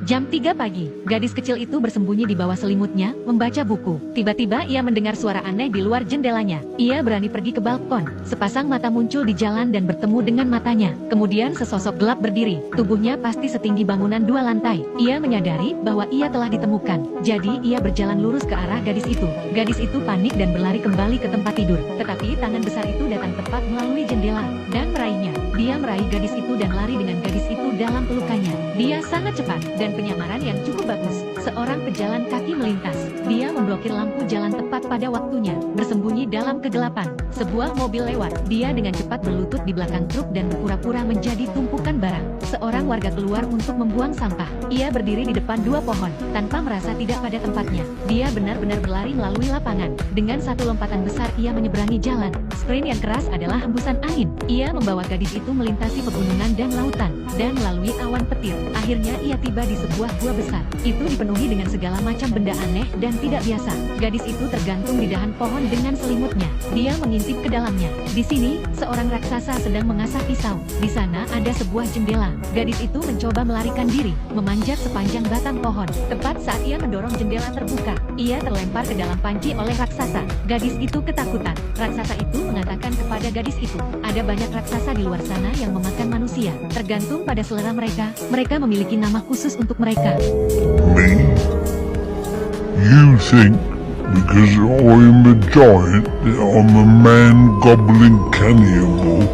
Jam 3 pagi, gadis kecil itu bersembunyi di bawah selimutnya, membaca buku. Tiba-tiba ia mendengar suara aneh di luar jendelanya. Ia berani pergi ke balkon. Sepasang mata muncul di jalan dan bertemu dengan matanya. Kemudian sesosok gelap berdiri. Tubuhnya pasti setinggi bangunan 2 lantai. Ia menyadari bahwa ia telah ditemukan. Jadi ia berjalan lurus ke arah gadis itu. Gadis itu panik dan berlari kembali ke tempat tidur. Tetapi tangan besar itu datang tepat melalui jendela dan meraihnya. Dia meraih gadis itu dan lari dengan gadis itu dalam pelukannya. Dia sangat cepat dan penyamaran yang cukup bagus. Seorang pejalan kaki melintas. Dia memblokir lampu jalan tepat pada waktunya. Bersembunyi dalam kegelapan. Sebuah mobil lewat. Dia dengan cepat berlutut di belakang truk dan berpura-pura menjadi tumpukan barang. Seorang warga keluar untuk membuang sampah. Ia berdiri di depan 2 pohon, tanpa merasa tidak pada tempatnya. Dia benar-benar berlari melalui lapangan. Dengan satu lompatan besar ia menyeberangi jalan. Sprint yang keras adalah hembusan angin. Ia membawa gadis itu melintasi pegunungan dan lautan, dan melalui awan petir. Akhirnya ia tiba di sebuah gua besar. Itu dipenuhi dengan segala macam benda aneh dan tidak biasa. Gadis itu tergantung di dahan pohon dengan selimutnya. Dia mengintip ke dalamnya. Di sini, seorang raksasa sedang mengasah pisau. Di sana ada sebuah jendela. Gadis itu mencoba melarikan diri, memanjat sepanjang batang pohon. Tepat saat ia mendorong jendela terbuka, ia terlempar ke dalam panci oleh raksasa. Gadis itu ketakutan. Raksasa itu mengatakan kepada gadis itu, ada banyak raksasa di luar sana yang memakan manusia. Tergantung pada selera mereka, mereka memiliki nama khusus untuk mereka. Me? You think because I'm a giant that I'm a man goblin cannibal?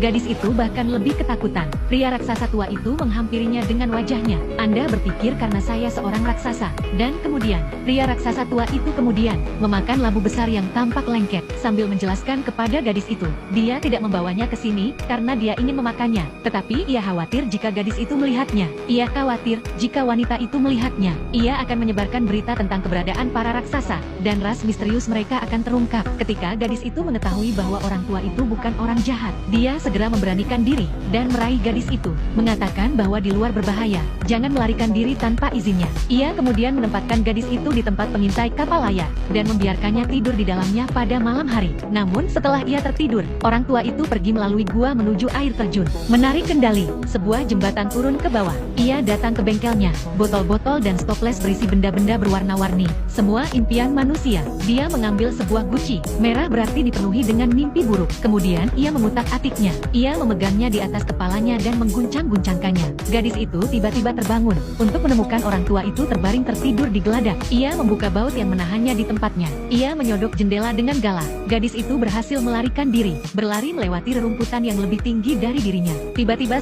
Gadis itu bahkan lebih ketakutan. Pria raksasa tua itu menghampirinya dengan wajahnya. Anda berpikir karena saya seorang raksasa. Dan kemudian, pria raksasa tua itu kemudian memakan labu besar yang tampak lengket. Sambil menjelaskan kepada gadis itu, dia tidak membawanya ke sini karena dia ingin memakannya. Tetapi ia khawatir jika gadis itu melihatnya. Ia khawatir jika wanita itu melihatnya. Ia akan menyebarkan berita tentang keberadaan para raksasa. Dan ras misterius mereka akan terungkap. Ketika gadis itu mengetahui bahwa orang tua itu bukan orang jahat, dia segera memberanikan diri dan meraih gadis itu, mengatakan bahwa di luar berbahaya, jangan melarikan diri tanpa izinnya. Ia kemudian menempatkan gadis itu di tempat pengintai kapal layar dan membiarkannya tidur di dalamnya pada malam hari. Namun setelah ia tertidur, orang tua itu pergi melalui gua menuju air terjun. Menarik kendali, sebuah jembatan turun ke bawah. Ia datang ke bengkelnya, botol-botol dan stoples berisi benda-benda berwarna-warni. Semua impian manusia. Dia mengambil sebuah guci merah berarti dipenuhi dengan mimpi buruk. Kemudian ia memutak atiknya. Ia memegangnya di atas kepalanya dan mengguncang-guncangkannya. Gadis itu tiba-tiba terbangun untuk menemukan orang tua itu terbaring tertidur di geladak. Ia membuka baut yang menahannya di tempatnya. Ia menyodok jendela dengan galak. Gadis itu berhasil melarikan diri, berlari melewati rerumputan yang lebih tinggi dari dirinya. Tiba-tiba